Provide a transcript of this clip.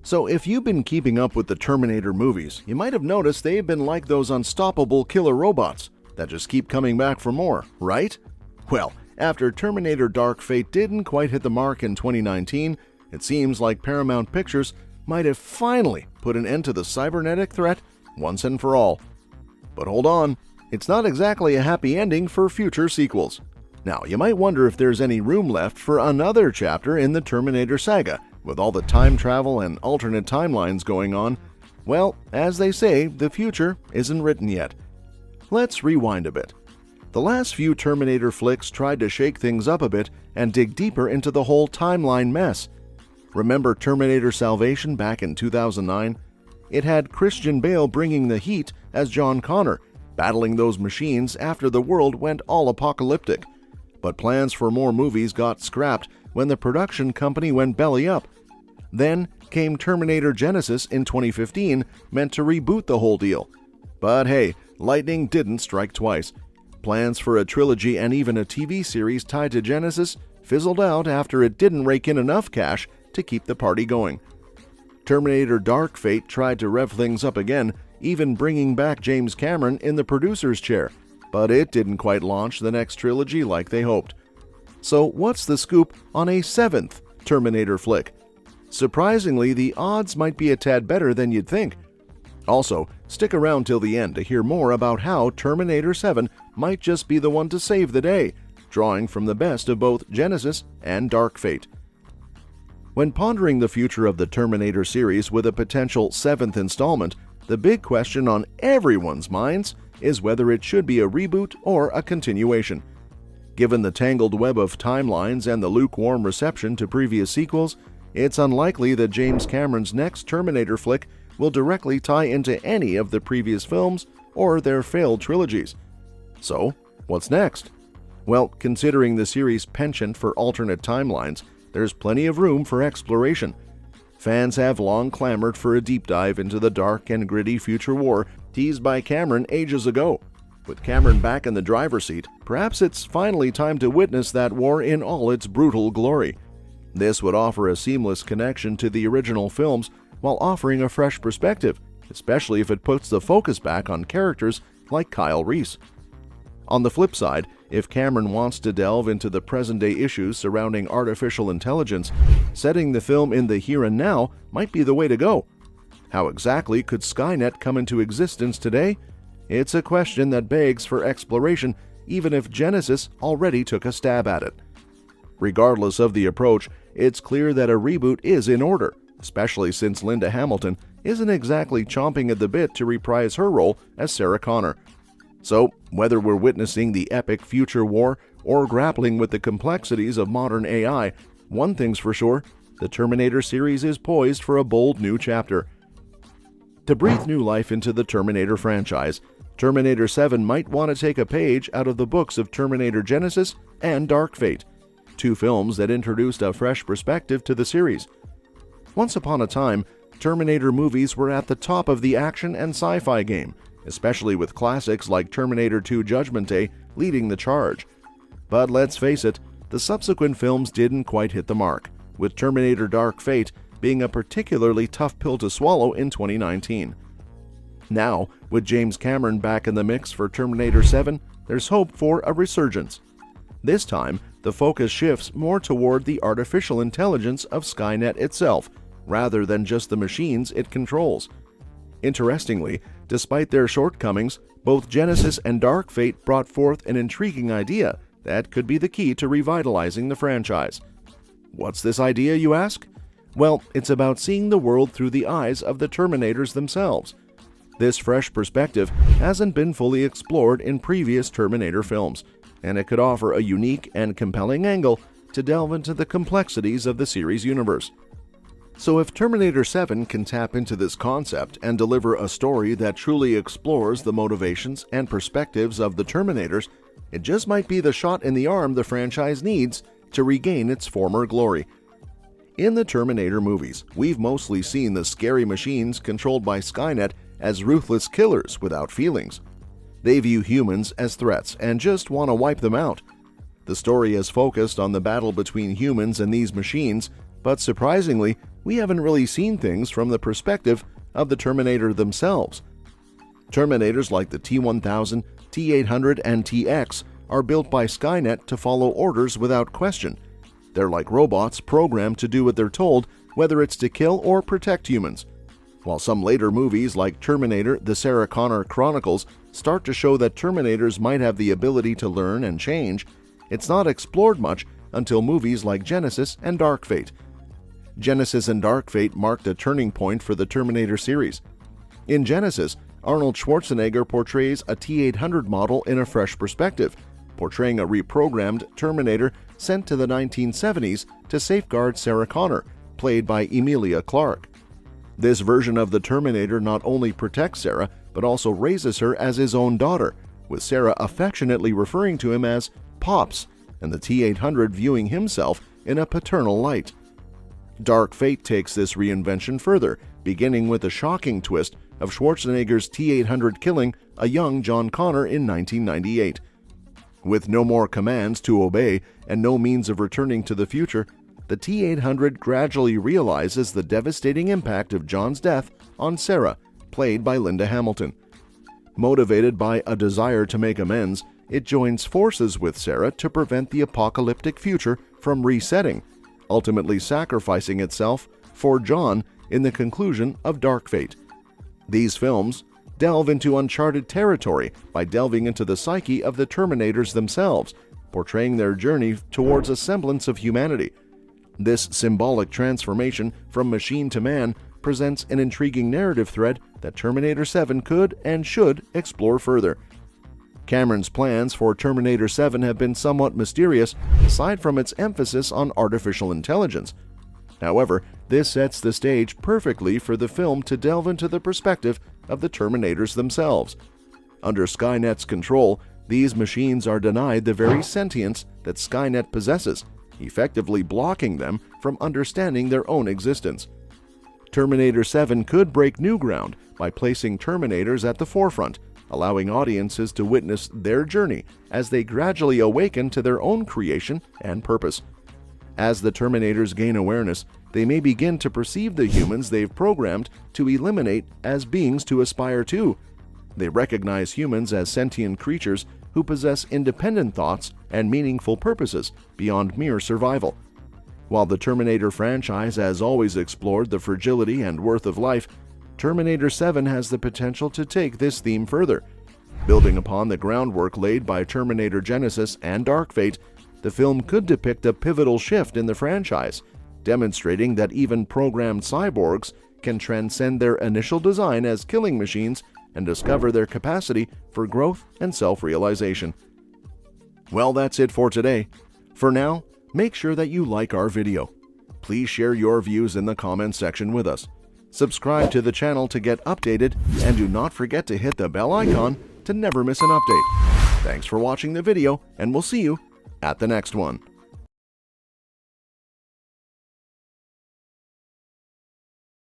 So if you've been keeping up with the Terminator movies, you might have noticed they've been like those unstoppable killer robots that just keep coming back for more, right? Well, after Terminator Dark Fate didn't quite hit the mark in 2019, it seems like Paramount Pictures might have finally put an end to the cybernetic threat once and for all. But hold on, it's not exactly a happy ending for future sequels. Now, you might wonder if there's any room left for another chapter in the Terminator saga, with all the time travel and alternate timelines going on. Well, as they say, the future isn't written yet. Let's rewind a bit. The last few Terminator flicks tried to shake things up a bit and dig deeper into the whole timeline mess. Remember Terminator Salvation back in 2009? It had Christian Bale bringing the heat as John Connor, battling those machines after the world went all apocalyptic. But plans for more movies got scrapped when the production company went belly up. Then came Terminator Genisys in 2015, meant to reboot the whole deal. But hey, lightning didn't strike twice. Plans for a trilogy and even a TV series tied to Genisys fizzled out after it didn't rake in enough cash to keep the party going. Terminator Dark Fate tried to rev things up again, even bringing back James Cameron in the producer's chair, but it didn't quite launch the next trilogy like they hoped. So what's the scoop on a seventh Terminator flick? Surprisingly, the odds might be a tad better than you'd think. Also, stick around till the end to hear more about how Terminator 7 might just be the one to save the day, drawing from the best of both Genisys and Dark Fate. When pondering the future of the Terminator series with a potential seventh installment, the big question on everyone's minds is whether it should be a reboot or a continuation. Given the tangled web of timelines and the lukewarm reception to previous sequels, it's unlikely that James Cameron's next Terminator flick will directly tie into any of the previous films or their failed trilogies. So, what's next? Well, considering the series' penchant for alternate timelines, there's plenty of room for exploration. Fans have long clamored for a deep dive into the dark and gritty future war teased by Cameron ages ago. With Cameron back in the driver's seat, perhaps it's finally time to witness that war in all its brutal glory. This would offer a seamless connection to the original films while offering a fresh perspective, especially if it puts the focus back on characters like Kyle Reese. On the flip side, if Cameron wants to delve into the present-day issues surrounding artificial intelligence, setting the film in the here and now might be the way to go. How exactly could Skynet come into existence today? It's a question that begs for exploration, even if Genisys already took a stab at it. Regardless of the approach, it's clear that a reboot is in order, especially since Linda Hamilton isn't exactly chomping at the bit to reprise her role as Sarah Connor. So, whether we're witnessing the epic future war or grappling with the complexities of modern AI, one thing's for sure, the Terminator series is poised for a bold new chapter. To breathe new life into the Terminator franchise, Terminator 7 might want to take a page out of the books of Terminator Genisys and Dark Fate, two films that introduced a fresh perspective to the series. Once upon a time, Terminator movies were at the top of the action and sci-fi game, especially with classics like Terminator 2 Judgment Day leading the charge. But let's face it, the subsequent films didn't quite hit the mark, with Terminator Dark Fate being a particularly tough pill to swallow in 2019. Now, with James Cameron back in the mix for Terminator 7, there's hope for a resurgence. This time, the focus shifts more toward the artificial intelligence of Skynet itself, rather than just the machines it controls. Interestingly, despite their shortcomings, both Genisys and Dark Fate brought forth an intriguing idea that could be the key to revitalizing the franchise. What's this idea, you ask? Well, it's about seeing the world through the eyes of the Terminators themselves. This fresh perspective hasn't been fully explored in previous Terminator films, and it could offer a unique and compelling angle to delve into the complexities of the series universe. So if Terminator 7 can tap into this concept and deliver a story that truly explores the motivations and perspectives of the Terminators, it just might be the shot in the arm the franchise needs to regain its former glory. In the Terminator movies, we've mostly seen the scary machines controlled by Skynet as ruthless killers without feelings. They view humans as threats and just want to wipe them out. The story is focused on the battle between humans and these machines, but surprisingly, we haven't really seen things from the perspective of the Terminator themselves. Terminators like the T-1000, T-800, and T-X are built by Skynet to follow orders without question. They're like robots programmed to do what they're told, whether it's to kill or protect humans. While some later movies like Terminator: The Sarah Connor Chronicles start to show that Terminators might have the ability to learn and change, it's not explored much until movies like Genesis and Dark Fate. Genesis and Dark Fate marked a turning point for the Terminator series. In Genesis, Arnold Schwarzenegger portrays a T-800 model in a fresh perspective, portraying a reprogrammed Terminator sent to the 1970s to safeguard Sarah Connor, played by Emilia Clarke. This version of the Terminator not only protects Sarah, but also raises her as his own daughter, with Sarah affectionately referring to him as Pops, and the T-800 viewing himself in a paternal light. Dark Fate takes this reinvention further, beginning with the shocking twist of Schwarzenegger's T-800 killing a young John Connor in 1998. With no more commands to obey and no means of returning to the future, the T-800 gradually realizes the devastating impact of John's death on Sarah, played by Linda Hamilton. Motivated by a desire to make amends, it joins forces with Sarah to prevent the apocalyptic future from resetting, ultimately sacrificing itself for Jhon in the conclusion of Dark Fate. These films delve into uncharted territory by delving into the psyche of the Terminators themselves, portraying their journey towards a semblance of humanity. This symbolic transformation from machine to man presents an intriguing narrative thread that Terminator 7 could and should explore further. Cameron's plans for Terminator 7 have been somewhat mysterious, aside from its emphasis on artificial intelligence. However, this sets the stage perfectly for the film to delve into the perspective of the Terminators themselves. Under Skynet's control, these machines are denied the very sentience that Skynet possesses, effectively blocking them from understanding their own existence. Terminator 7 could break new ground by placing Terminators at the forefront, allowing audiences to witness their journey as they gradually awaken to their own creation and purpose. As the Terminators gain awareness, they may begin to perceive the humans they've programmed to eliminate as beings to aspire to. They recognize humans as sentient creatures who possess independent thoughts and meaningful purposes beyond mere survival. While the Terminator franchise has always explored the fragility and worth of life, Terminator 7 has the potential to take this theme further. Building upon the groundwork laid by Terminator Genesis and Dark Fate, the film could depict a pivotal shift in the franchise, demonstrating that even programmed cyborgs can transcend their initial design as killing machines and discover their capacity for growth and self-realization. Well, that's it for today. For now, make sure that you like our video. Please share your views in the comments section with us. Subscribe to the channel to get updated, and do not forget to hit the bell icon to never miss an update. Thanks for watching the video, and we'll see you at the next one.